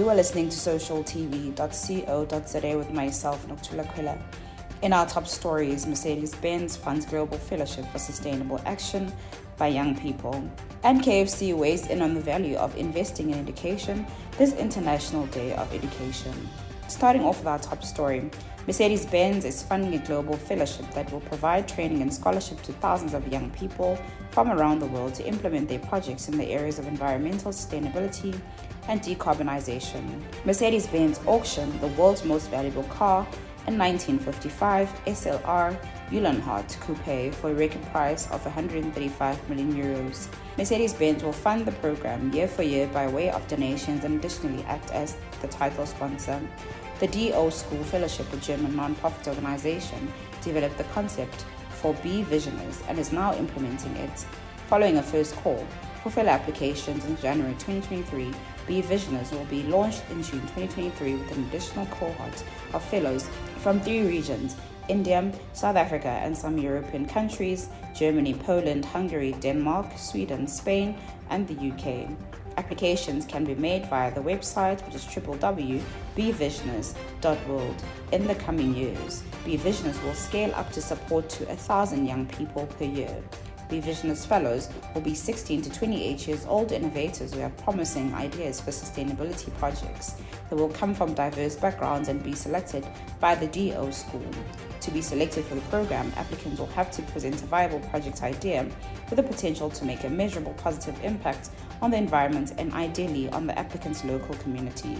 You are listening to socialtv.co.za with myself, Nokuthula Khwela. In our top stories, Mercedes-Benz funds global fellowship for sustainable action by young people. And KFC weighs in on the value of investing in education this International Day of Education. Starting off with our top story, Mercedes-Benz is funding a global fellowship that will provide training and scholarship to thousands of young people from around the world to implement their projects in the areas of environmental sustainability and decarbonization. Mercedes-Benz auctioned the world's most valuable car, a 1955 SLR Uhlenhaut Coupe, for a record price of 135 million euros. Mercedes-Benz will fund the program year for year by way of donations and additionally act as the title sponsor. The DO School Fellowship, a German non-profit organization, developed the concept for Be Visioners and is now implementing it. Following a first call for fellow applications in January 2023, Be Visioners will be launched in June 2023 with an additional cohort of fellows from 3 regions: India, South Africa, and some European countries: Germany, Poland, Hungary, Denmark, Sweden, Spain, and the UK. Applications can be made via the website, which is www.bevisioners.world. In the coming years, Be Visioners will scale up to support to 1,000 young people per year. Be Visioners Fellows will be 16 to 28 years old innovators who have promising ideas for sustainability projects. They will come from diverse backgrounds and be selected by the DO School. To be selected for the program, applicants will have to present a viable project idea with the potential to make a measurable positive impact on the environment and ideally on the applicant's local community.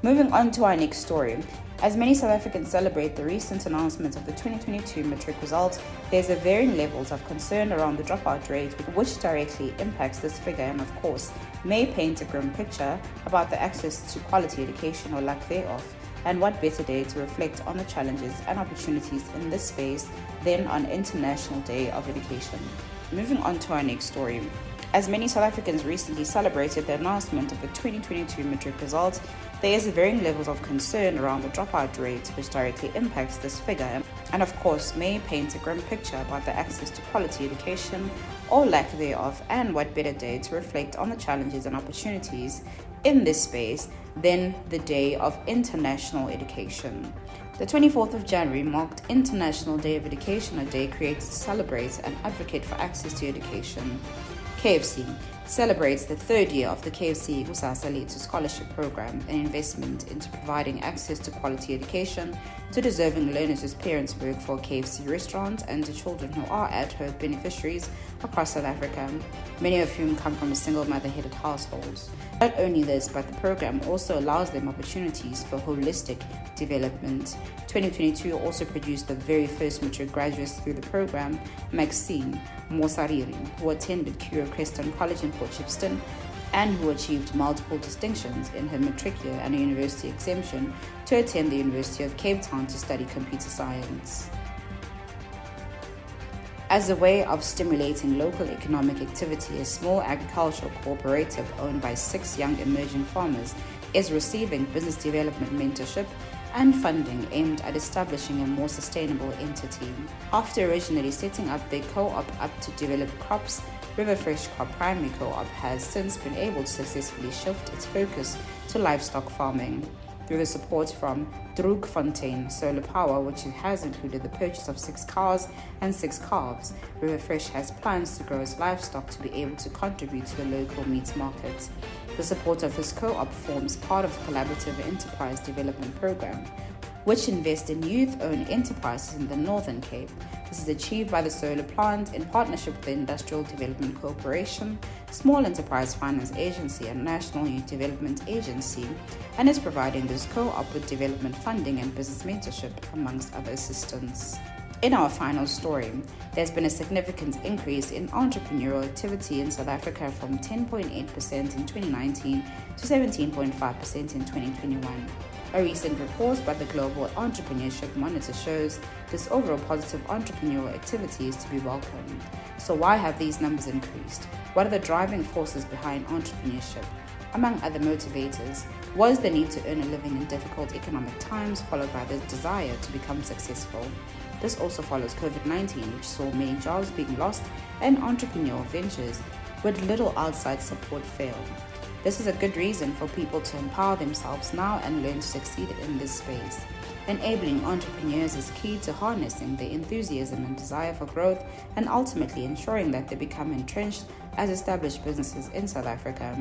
Moving on to our next story. As many South Africans celebrate the recent announcement of the 2022 matric results, there's a varying levels of concern around the dropout rate, which directly impacts this figure and, of course, may paint a grim picture about the access to quality education or lack thereof. And what better day to reflect on the challenges and opportunities in this space than on International Day of Education. Moving on to our next story. As many South Africans recently celebrated the announcement of the 2022 matric results, there is varying levels of concern around the dropout rate, which directly impacts this figure and, of course, may paint a grim picture about the access to quality education or lack thereof, and what better day to reflect on the challenges and opportunities in this space than the Day of International Education. The 24th of January marked International Day of Education, a day created to celebrate and advocate for access to education. KFC celebrates the 3rd year of the KFC Kusasa Lethu Scholarship Program, an investment into providing access to quality education to deserving learners whose parents work for a KFC restaurant and to children who are ad-hoc beneficiaries across South Africa, many of whom come from a single mother-headed households. Not only this, but the program also allows them opportunities for holistic development. 2022 also produced the very first matric graduates through the program, Maxine Mosariri, who attended Curio Creston College in Port Shepstone and who achieved multiple distinctions in her matric year and a university exemption to attend the University of Cape Town to study computer science. As a way of stimulating local economic activity, a small agricultural cooperative owned by 6 young emerging farmers is receiving business development mentorship and funding aimed at establishing a more sustainable entity. After originally setting up their co-op up to develop crops, Riverfresh Crop Primary Co-op has since been able to successfully shift its focus to livestock farming. Through the support from Droogfontein Solar Power, which has included the purchase of 6 cows and 6 calves, Riverfresh has plans to grow its livestock to be able to contribute to the local meat market. The support of this co-op forms part of the Collaborative Enterprise Development Program, which invests in youth-owned enterprises in the Northern Cape. This is achieved by the solar plant in partnership with the Industrial Development Corporation, Small Enterprise Finance Agency, and National Youth Development Agency, and is providing this co-op with development funding and business mentorship, amongst other assistance. In our final story, there's been a significant increase in entrepreneurial activity in South Africa from 10.8% in 2019 to 17.5% in 2021. A recent report by the Global Entrepreneurship Monitor shows this overall positive entrepreneurial activity is to be welcomed. So why have these numbers increased? What are the driving forces behind entrepreneurship? Among other motivators, was the need to earn a living in difficult economic times, followed by the desire to become successful. This also follows COVID-19, which saw many jobs being lost and entrepreneurial ventures with little outside support fail. This is a good reason for people to empower themselves now and learn to succeed in this space. Enabling entrepreneurs is key to harnessing their enthusiasm and desire for growth and ultimately ensuring that they become entrenched as established businesses in South Africa,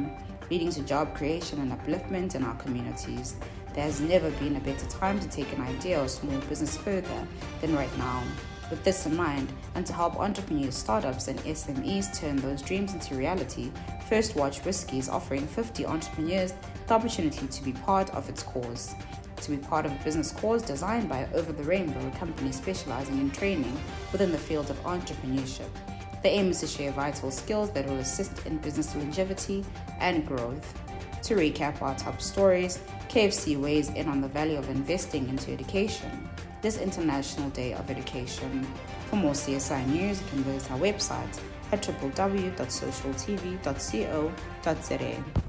leading to job creation and upliftment in our communities. There has never been a better time to take an idea or small business further than right now. With this in mind, and to help entrepreneurs, startups, and SMEs turn those dreams into reality, First Watch Whiskey is offering 50 entrepreneurs the opportunity to be part of its cause. To be part of a business cause designed by Over the Rainbow, a company specializing in training within the field of entrepreneurship. The aim is to share vital skills that will assist in business longevity and growth. To recap our top stories, KFC weighs in on the value of investing into education this International Day of Education. For more CSI news, you can visit our website at www.socialtv.co.za.